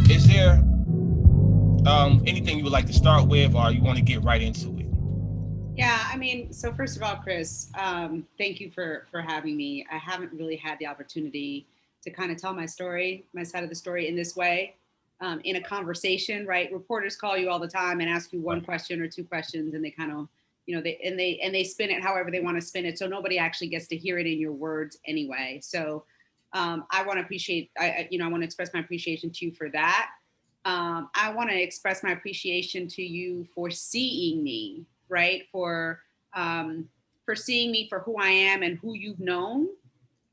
is there anything you would like to start with, or you want to get right into it? Yeah, I mean, so first of all, Chris, thank you for having me. I haven't really had the opportunity to kind of tell my story, my side of the story in this way, in a conversation, right? Reporters call you all the time and ask you one Right. question or two questions, and they kind of, they spin it however they want to spin it, so nobody actually gets to hear it in your words anyway. So I want to appreciate, I want to express my appreciation to you for that. I want to express my appreciation to you for seeing me, right? For seeing me for who I am and who you've known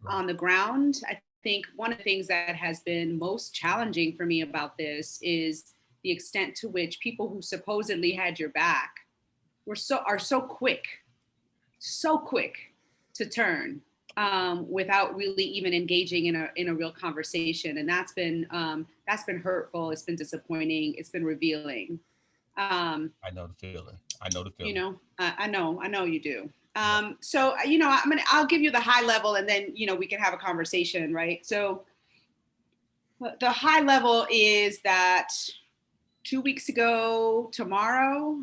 Right. on the ground. I think one of the things that has been most challenging for me about this is the extent to which people who supposedly had your back are so quick to turn without really even engaging in a real conversation, and that's been hurtful. It's been disappointing. It's been revealing. Um, I know the feeling. I know the you feeling. know, I know you do. Yeah. So I'll give you the high level, and then we can have a conversation, right? So the high level is that 2 weeks ago tomorrow,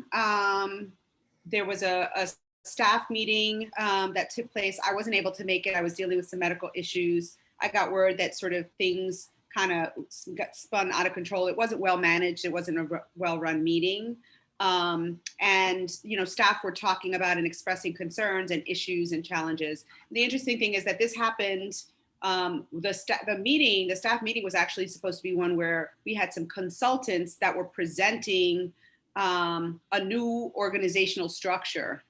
there was a staff meeting that took place. I wasn't able to make it. I was dealing with some medical issues. I got word that sort of things kind of got spun out of control. It wasn't well managed. It wasn't a well run meeting. And staff were talking about and expressing concerns and issues and challenges. The interesting thing is that this happened. The staff meeting was actually supposed to be one where we had some consultants that were presenting a new organizational structure,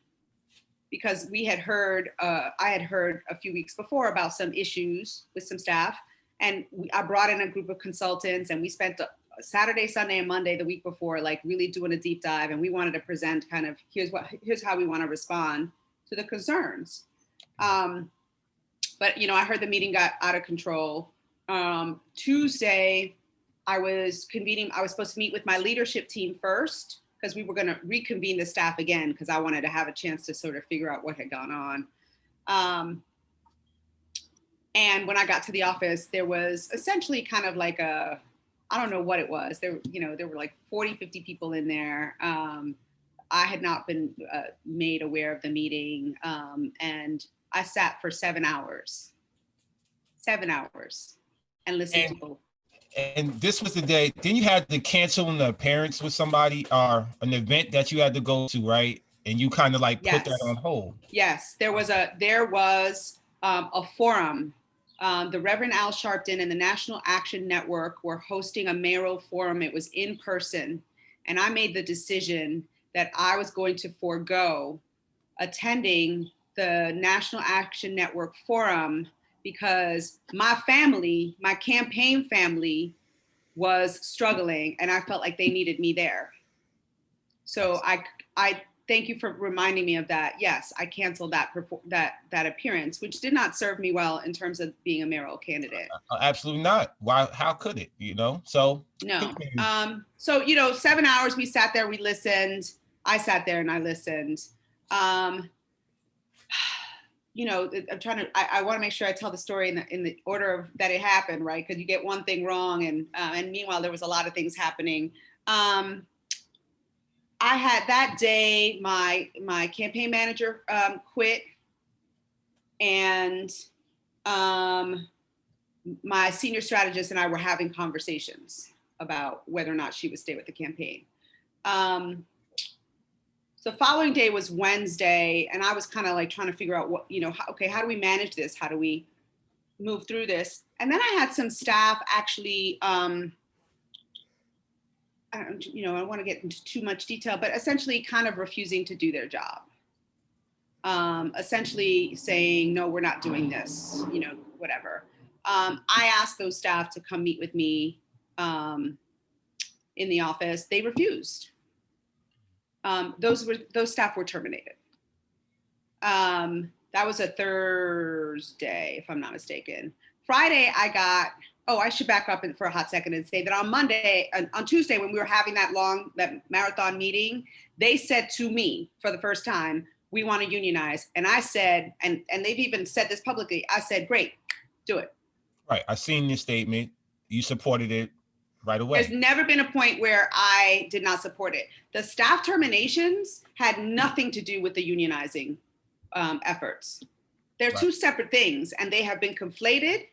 because I had heard a few weeks before about some issues with some staff, and I brought in a group of consultants, and we spent Saturday, Sunday, and Monday the week before, like really doing a deep dive, and we wanted to present kind of here's how we want to respond to the concerns. Um, but I heard the meeting got out of control. Tuesday, I was supposed to meet with my leadership team first, because we were going to reconvene the staff again, because I wanted to have a chance to sort of figure out what had gone on. Um, and when I got to the office, there was essentially kind of like I don't know what it was. There were like 40, 50 people in there. I had not been made aware of the meeting. And I sat for 7 hours, and listened to And people. and this was the day. Then you had to cancel an appearance with somebody or an event that you had to go to, right? And you kind of like put that on Yes. hold. Yes, there was a forum. The Reverend Al Sharpton and the National Action Network were hosting a mayoral forum. It was in person, and I made the decision that I was going to forego attending the National Action Network forum, because my campaign family, was struggling, and I felt like they needed me there. I So I thank you for reminding me of that. Yes, I canceled that appearance, which did not serve me well in terms of being a mayoral candidate. absolutely not. Why? How could it? So No. continue. So 7 hours we sat there, we listened. I sat there and I listened. Um, I'm trying to. I want to make sure I tell the story in the order of that it happened, right? Because you get one thing wrong, and meanwhile there was a lot of things happening. Um, I had that day, my campaign manager quit, and um, my senior strategist and I were having conversations about whether or not she would stay with the campaign. Um, so the following day was Wednesday, and I was kind of like trying to figure out okay, how do we manage this? How do we move through this? And then I had some staff actually. I don't want to get into too much detail, but essentially kind of refusing to do their job. Essentially saying, no, we're not doing this, whatever. I asked those staff to come meet with me in the office. They refused. Those staff were terminated. That was a Thursday, if I'm not mistaken. Friday, I should back up for a hot second and say that on Tuesday, when we were having that marathon meeting, they said to me for the first time, we want to unionize. And I said, and they've even said this publicly, I said, great, do it. Right. I seen your statement. You supported it. right away. There's never been a point where I did not support it. The staff terminations had nothing to do with the unionizing efforts. They're two separate things, and they have been conflated.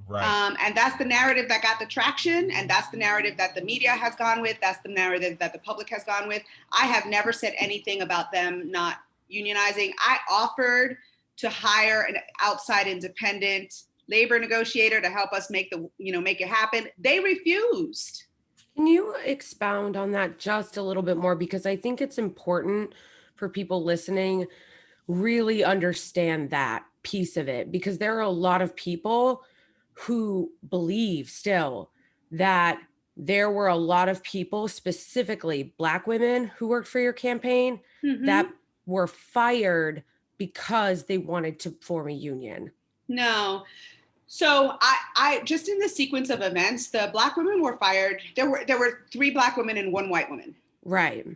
Right. And that's the narrative that got the traction, and that's the narrative that the media has gone with. That's the narrative that the public has gone with. I have never said anything about them not unionizing. I offered to hire an outside independent labor negotiator to help us make it happen. They refused. Can you expound on that just a little bit more? Because I think it's important for people listening really understand that piece of it, because there are a lot of people who believe still that there were a lot of people, specifically Black women who worked for your campaign, that were fired because they wanted to form a union. No. So I just in the sequence of events, the Black women were fired. There were 3 Black women and 1 white woman. Right.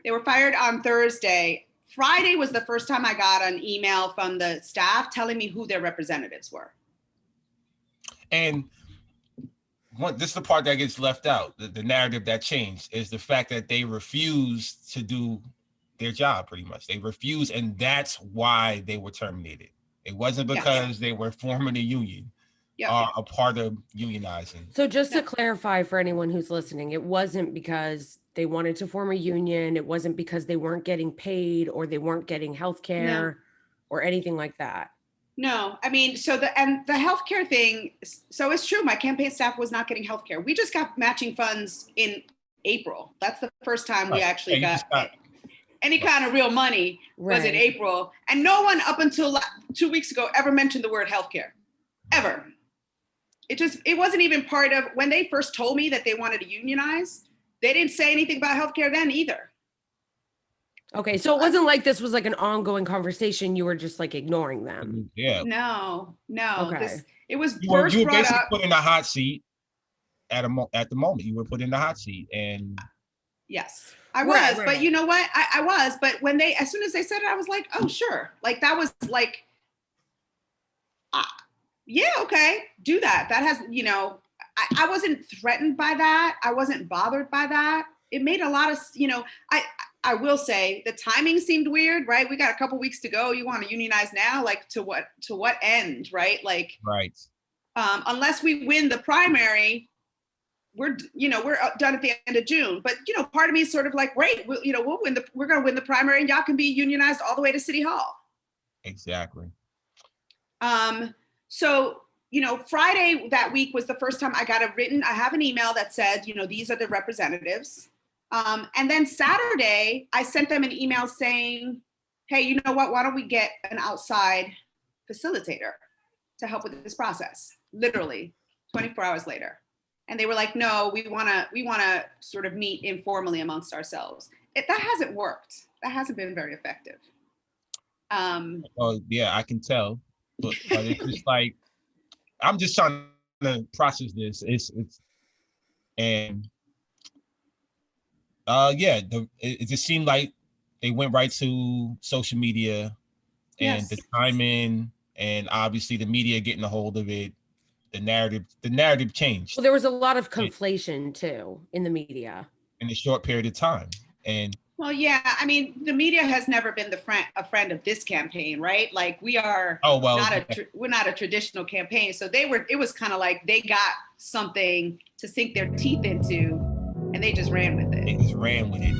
They were fired on Thursday. Friday was the first time I got an email from the staff telling me who their representatives were. And this is the part that gets left out. The narrative that changed is the fact that they refused to do their job, pretty much. They refused, and that's why they were terminated. It wasn't because they were forming a union or a part of unionizing. So just to clarify for anyone who's listening, it wasn't because they wanted to form a union. It wasn't because they weren't getting paid or they weren't getting health care or anything like that. No, I mean, the healthcare thing. So it's true. My campaign staff was not getting healthcare. We just got matching funds in April. That's the first time we actually got any kind of real money was in April. And no one up until 2 weeks ago ever mentioned the word healthcare, ever. It wasn't even part of when they first told me that they wanted to unionize. They didn't say anything about healthcare then either. Okay, so it wasn't like this was like an ongoing conversation. You were just like ignoring them. Yeah. No. Okay. It was you were brought basically up. put in the hot seat at the moment. You were put in the hot seat, and yes, I was. But you know what? I was. But when as soon as they said it, I was like, oh sure. Like that was like, yeah, okay, do that. That has, I wasn't threatened by that. I wasn't bothered by that. It made a lot of, I will say the timing seemed weird, right? We got a couple weeks to go. You want to unionize now? Like to what end, right? Like, right. Unless we win the primary, we're done at the end of June. But, part of me is sort of like, great, we're going to win the primary and y'all can be unionized all the way to City Hall. Exactly. So, Friday that week was the first time I have an email that said, these are the representatives. And then Saturday, I sent them an email saying, hey, you know what? Why don't we get an outside facilitator to help with this process? Literally 24 hours later. And they were like, no, we want to sort of meet informally amongst ourselves. That hasn't worked. That hasn't been very effective. Oh yeah, I can tell, but it's just like, I'm just trying to process this. It just seemed like they went right to social media and the timing, and obviously the media getting a hold of it. The narrative changed. Well, there was a lot of conflation too in the media in a short period of time. And well, yeah, I mean, the media has never been a friend of this campaign, right? Like we are we're not a traditional campaign. So it was kind of like they got something to sink their teeth into and they just ran with it. They just ran with it.